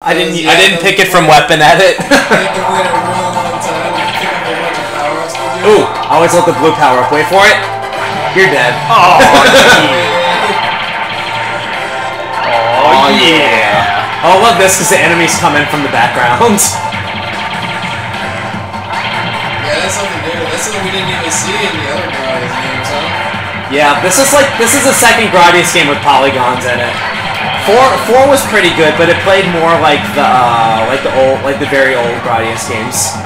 I didn't pick it from Weapon Edit. Ooh, I always love the blue power up. Wait for it. You're dead. Oh, yeah. Oh, yeah. Oh, I love this because the enemies come in from the background. Yeah, that's something new. That's something we didn't even see in the other Gradius games, huh? Yeah, this is the second Gradius game with polygons in it. Four was pretty good, but it played more like the very old Gradius games.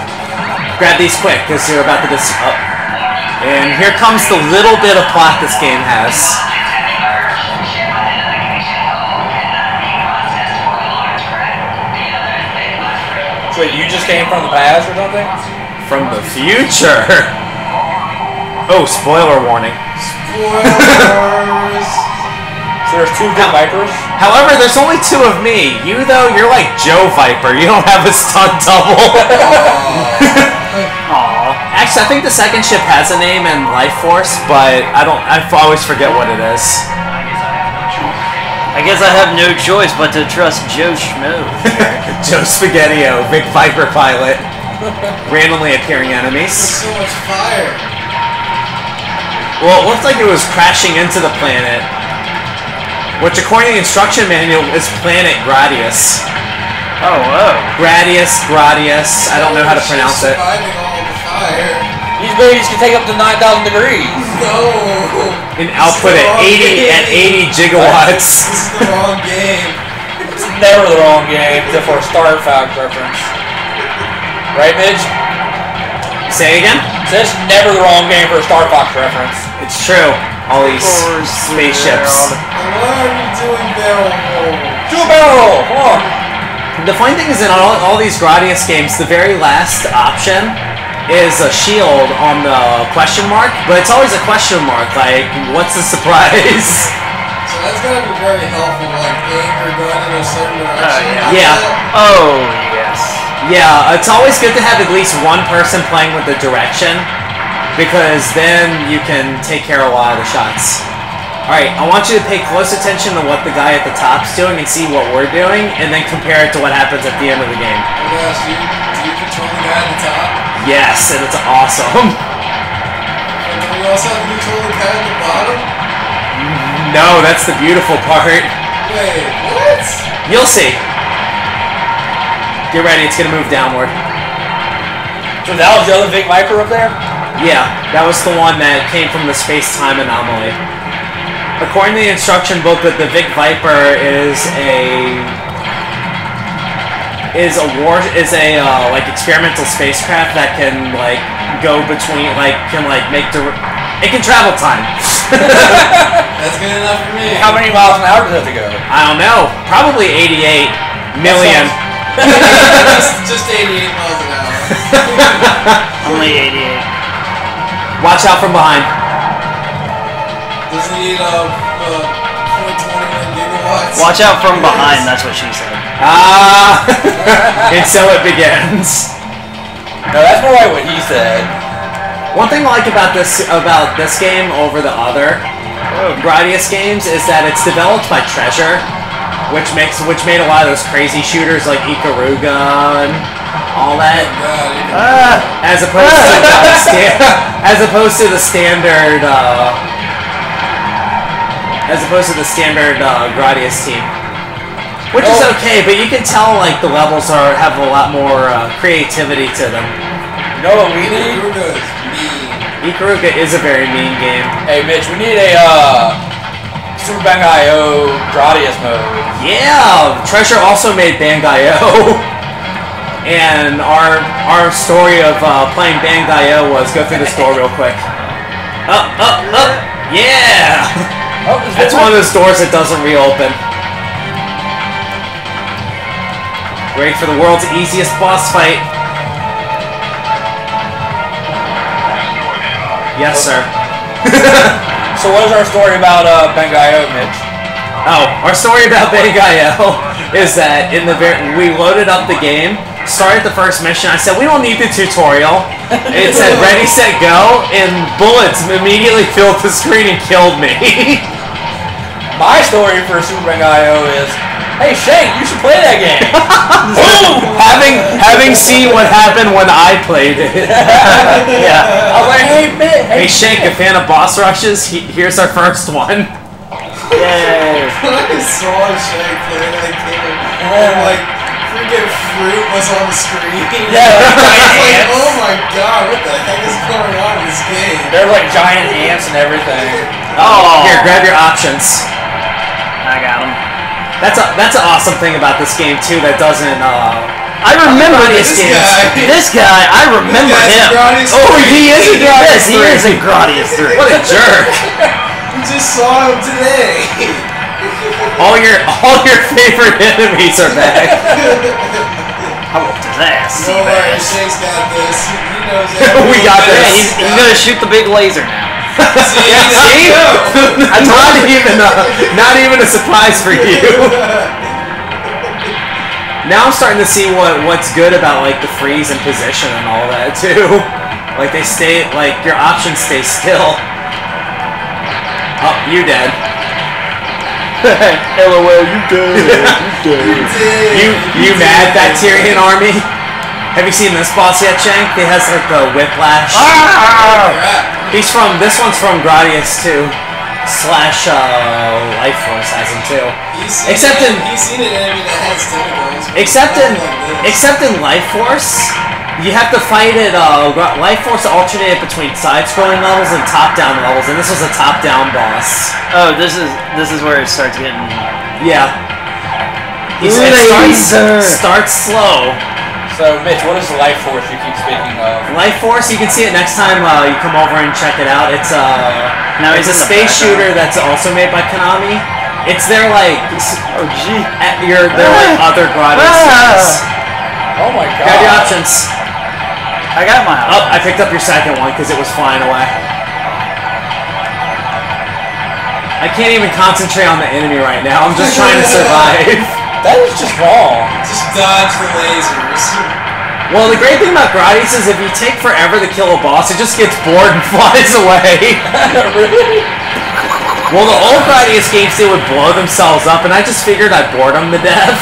Grab these quick, because you're about to just up. And here comes the little bit of plot this game has. So wait, you just came from the past or something? From the future. Oh, spoiler warning. Spoilers. So there's two good Vipers? However, there's only two of me. You, though, you're like Joe Viper. You don't have a stunt double. Aww. Actually, I think the second ship has a name in Life Force, but I always forget what it is. I guess I have no choice but to trust Joe Schmo. Joe Spaghettio, big Viper pilot. Randomly appearing enemies. There's so much fire. Well, it looked like it was crashing into the planet, which according to the instruction manual is Planet Gradius. Oh, whoa. Gradius. I don't know how to pronounce it. Surviving all the fire. These babies can take up to 9,000 degrees. No. An output at 80 gigawatts. This is the wrong game. It's never the wrong game, except for a Star Fox reference. Right, Midge? Say again? So it's never the wrong game for a Star Fox reference. It's true. All these spaceships. Why are you doing barrel roll? Do a barrel roll! Come on! The funny thing is in all these Gradius games, the very last option is a shield on the question mark, but it's always a question mark, like, what's the surprise? So that's gotta be very helpful, like aim your gun in a certain direction. Yeah. Oh, yes. Yeah, it's always good to have at least one person playing with the direction, because then you can take care of a lot of the shots. Alright, I want you to pay close attention to what the guy at the top's doing and see what we're doing, and then compare it to what happens at the end of the game. Oh gosh, do you control the guy at the top? Yes, and it's awesome. And then we also have to control the guy at the bottom? No, that's the beautiful part. Wait, what? You'll see. Get ready, it's gonna move downward. So that was the other big Viper up there? Yeah, that was the one that came from the space-time anomaly. According to the instruction book, that the Vic Viper is a like experimental spacecraft that can like go between it can travel time. That's good enough for me. How many miles an hour does it have to go? I don't know, probably 88 million. Just 88 miles an hour. Only 88. Watch out from behind. Does it need 0.21 gigawatts? Watch out from behind, that's what she said. And so it begins. No, that's more like what he said. One thing I like about this game over the other Gradius games is that it's developed by Treasure, which made a lot of those crazy shooters like Ikaruga and all that. As opposed to the standard Gradius team, which is okay, but you can tell like the levels have a lot more creativity to them. You know what we need? Ikaruga is mean. Ikaruga is a very mean game. Hey Mitch, we need a Super Bang.io Gradius mode. Yeah, Treasure also made Bang.io, and our story of playing Bang.io was go through this door real quick. Up, yeah. Oh, that's one of those doors that doesn't reopen. Ready for the world's easiest boss fight? Yes, sir. So what is our story about Bang.io, Mitch? Oh, our story about Bang.io is that we loaded up the game, started the first mission. I said, we don't need the tutorial. It said ready, set, go, and bullets immediately filled the screen and killed me. My story for Super Bang.io is Hey Shank, you should play that game. Boom! Having seen what happened when I played it. Yeah. I was like, Hey Shank, a fan of boss rushes? Here's our first one. Yay. When I saw Shank play that game, and like freaking fruit was on the screen. Yeah, like I was like, ants. oh my god, what the heck is going on in this game? They're like giant ants and everything. Oh. Here, grab your options. I got him. That's an awesome thing about this game too. That doesn't. I remember Gradius this games. guy. This guy, I remember This guy's him. Gradius Oh, he is a Gradius Yes, he is a Gradius 3. What a jerk! We just saw him today. All your favorite enemies are back. I whooped his ass. Don't worry, Shank's got this. He knows everything. We got Yeah, this. he's gonna shoot the big laser now. See, See? Not even a surprise for you. Now I'm starting to see what's good about like the freeze and position and all that too. Like they stay, like your options stay still. Oh, you dead. LOL, you dead. You mad Bacterian army? Have you seen this boss yet, Shank? He has like the whiplash. This one's from Gradius 2 / Life Force has him too. He's seen an enemy that has tentacles. Except in Life Force, you have to fight it. Life Force alternated between side-scrolling levels and top-down levels, and this was a top-down boss. Oh, this is where it starts getting. Yeah. It starts slow. So, Mitch, what is the life force you keep speaking of? Life Force, you can see it next time you come over and check it out. It's Now it's a he's in the space background. shooter that's also made by Konami. It's their like Oh gee. their like other Gradius games. Oh my god. Grab your options. I got my Oh, I picked up your second one because it was flying away. I can't even concentrate on the enemy right now. I'm just trying to survive. That is just wrong. Just dodge the lasers. Well, the great thing about Gradius is if you take forever to kill a boss, it just gets bored and flies away. Really? Well, the old Gradius games, they would blow themselves up, and I just figured I'd bored them to death.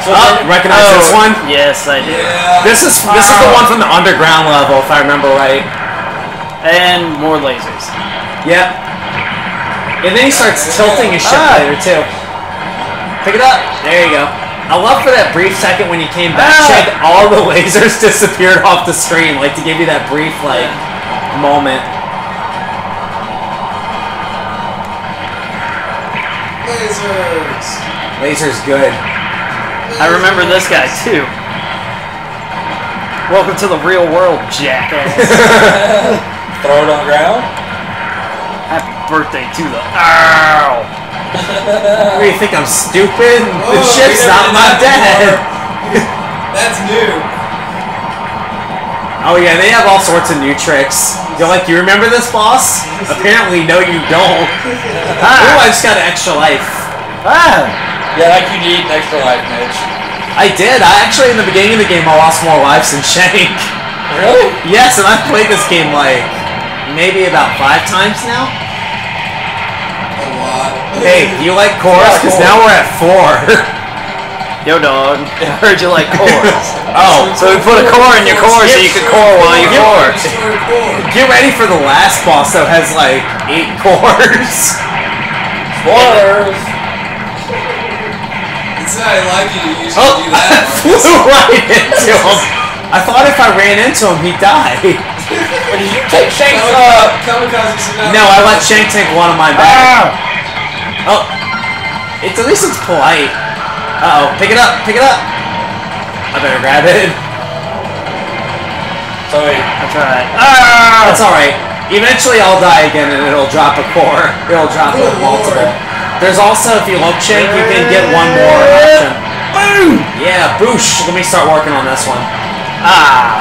So Recognize this one? Yes, I do. Yeah. This is the one from the underground level, if I remember right. And more lasers. Yep. And then he starts tilting his ship later, too. Pick it up. There you go. I love for that brief second when you came back, Shank, all the lasers disappeared off the screen, like to give you that brief, like, moment. Lasers. Laser's good. I remember this guy too. Welcome to the real world, jackass. Throw it on the ground? Happy birthday to the. Ow! What do you think, I'm stupid? The Oh, ship's we not never my did that dad. That's new. Oh yeah, they have all sorts of new tricks. You're like, you remember this boss? Apparently, no you don't. Ooh, I just got an extra life. Ah! Yeah, like you need an extra life, Mitch. I did. I actually, in the beginning of the game, I lost more lives than Shank. Really? Yes, and I've played this game like maybe about 5 times now. A lot. Hey, do you like chorus? Because now we're at 4. Yo, dog. I heard you like chorus. Oh, So we put a core in your core so you can core while you core. get ready for the last boss though. Has like 8 cores. Spoilers! It's not like you to usually Oh, do I that. flew right into him. I thought if I ran into him, he'd die. But did you take Shank's Kamikaze should not. No, I let Shank take one of mine back. Oh, at least it's polite. Uh-oh, pick it up, pick it up. I better grab it. So wait. That's right. That's alright. Eventually I'll die again and it'll drop a core. It'll drop a multiple. There's also, if you look, Shank, you can get one more option. Boom! Yeah, boosh. Let me start working on this one. Ah.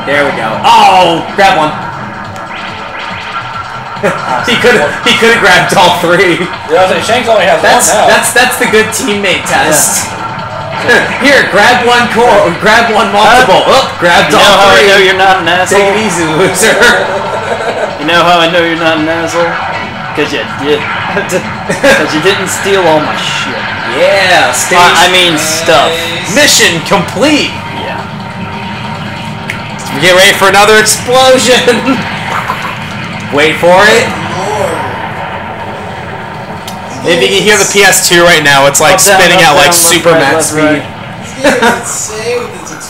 There we go. Oh, grab one. he could have grabbed all 3. Yeah, I was like, Shank's only has one now. That's the good teammate test. Here, grab one core, grab one multiple. Grabbed You know all how I 3. know you're not an Take asshole? it easy, loser. You know how I know you're not an asshole? Because you did. Because you didn't steal all my shit. Yeah, stage. I mean stuff. Mission complete. Yeah. We get ready for another explosion. Wait for it. Lord. If you can hear the PS2 right now, it's like Up, down, spinning up, at like down, left, super right, max left, speed. right. This game is insane with its